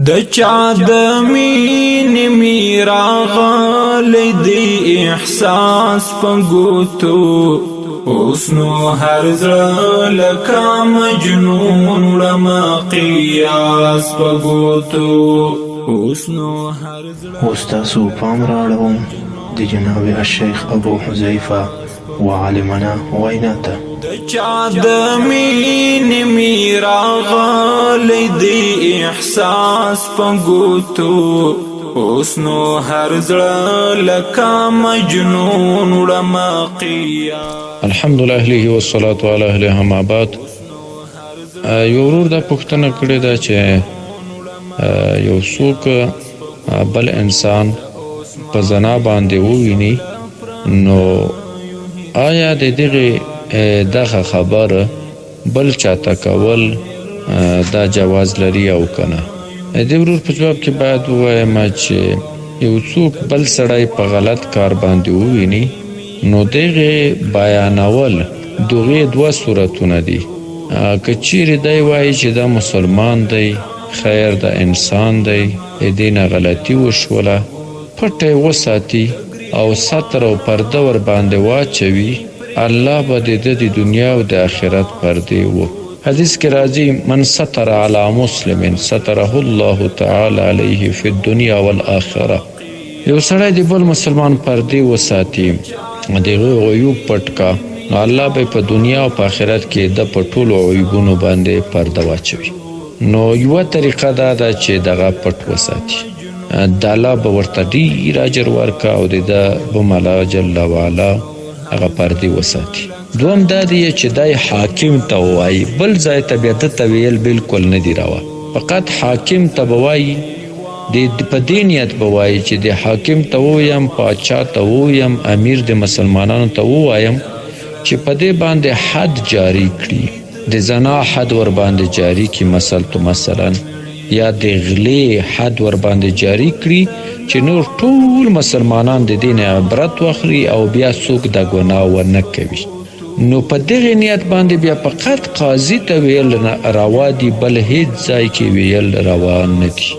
د چا د مینې می راغلی دی احساس په ګوتو اوس نو هر زړه لکه مجنون وړمه قیاس په ګوتو اوس نو هر زړه. اوس تاسو پام راړوم د جناب الشیخ ابو حذیفه وعالمنا وینا ته. د چا د مینې می راغلی دی احساس په ګوتو اوس نو هر زړه لکه مجنون وړمه قیاس. الحمدلله اهله والصلاة علی اهله اما بعد. یو ورور دا پوښتنه کړې ده چې یو څوک بل انسان په زنا باندې وویني نو آیا د دغه خبر بل چاته کول دا جواز لري او کنه؟ د ورور په جواب کې باید ووایم چې یو څوک بل سړی په غلط کار باندې وویني نو دغه بیانول دغه دوه صورتونه دي. که چیرې دی وایي چې دا مسلمان دی، خیر د انسان دی، دې نه غلطي وشوله، پټه یې وساتي او ستر او پرده ور باندې واچوي، الله به د دنیا او د آخرت پردې و. حدیث کې راځي من ستر علی مسلم ستره الله تعالی علیه فی الدنیا والآخره. یو سړی د بل مسلمان پردې وساتي، دغه عیوب پټ کا، نو الله به په دنیا او په آخرت کې د په ټولو عیوبونو باندې پرده واچوي. نو یوه طریقه دا ده چې دغه پټ وساتي، د الله به ورته ډېر اجر ورکړه او د ده به مولا جل وعلا هغه پردې وساتي. دوم دا دی چې دی حاکم ته ووایي، بل ځای ته بیا ده ته ویل بلکل نه دي روا، فقط حاکم ته به وایي، په دې نیت به وایي چې د حاکم ته ووایم، پاچا ته ووایم، امیر د مسلمانانو ته ووایم چې په دې باندې حد جاری کړي، د زنا حد ور باندې جاری کړي، مثلا یا د غلې حد ور باندې جاری کړي چې نور ټول مسلمانان د دین عبرت واخلي او بیا څوک د ګناه ونه کوي. نو په دغه نیت باندې بیا فقط قاضي ته ویل روا دي، بل هیڅ ځای کې ویل روا نه دي.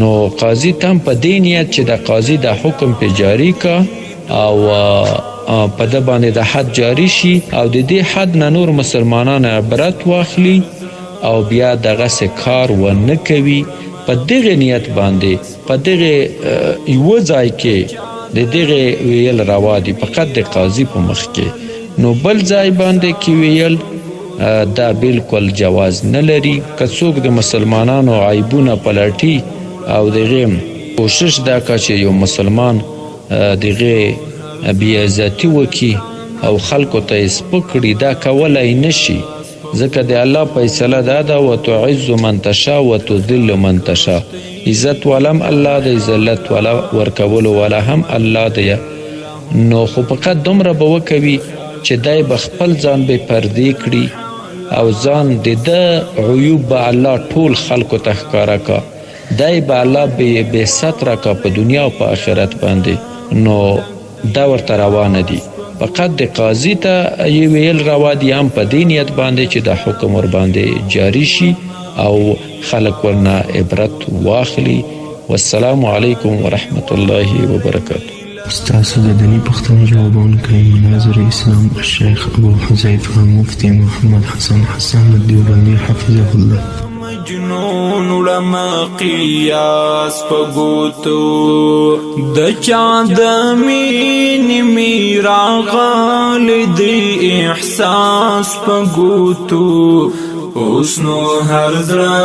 نو قاضي ته هم په دې نیت چې د قاضي د حکم په جاری کا او په ده باندې د حد جاری شي او د دې حد نه نور مسلمانان عبرت واخلي او بیا دغسې کار ونه کوي، په دغه نیت باندې په دغه یوه ځای کې د دغه ویل روا دي فقط د قاضي په مخ کې. نو بل ځای باندې کې ویل دا بالکل جواز نه لري. که څوک د مسلمانانو عیبونه پلټي او دغه کوشش دا کا چې یو مسلمان دغه بېعزتي وکړي او خلکو ته یې سپک کړي، دا کولی نشي، ځکه د الله فیصله دا ده وتعز من تشاء وتذل من تشاء. عزت والا هم الله دی، ذلت والا ورکولو والا هم الله دی. نو خو فقط دومره به وکوي چې دی به خپل ځان به پردې کړي او ځان د ده عیوب به الله ټول خلکو ته ښکاره کا، دی به الله بې ستره کا په دنیا او په آخرت باندې. نو دا ورته روا نه دي، فقط د قاضي ته یې ویل روا دي، هم په دې نیت باندې چې دا حکم ور باندې جاری شي او خلک ورنه عبرت واخلي. والسلام علیکم ورحمت الله وبرکاته. ستاسو د دیني پوښتنې جوابونه کوي مناظر اسلام الشیخ ابو حذیفه مفتی محمد حسن دیوبندي حفظه الله. مجنون وړمه قیاس په ګوتو د چا د مینې می راغلی دی احساس په ګوتو اوس نو هر زړه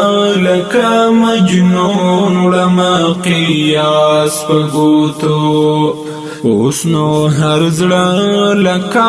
لکه مجنون وړمه قیاس په ګوتو اوس نو هر زړه لکه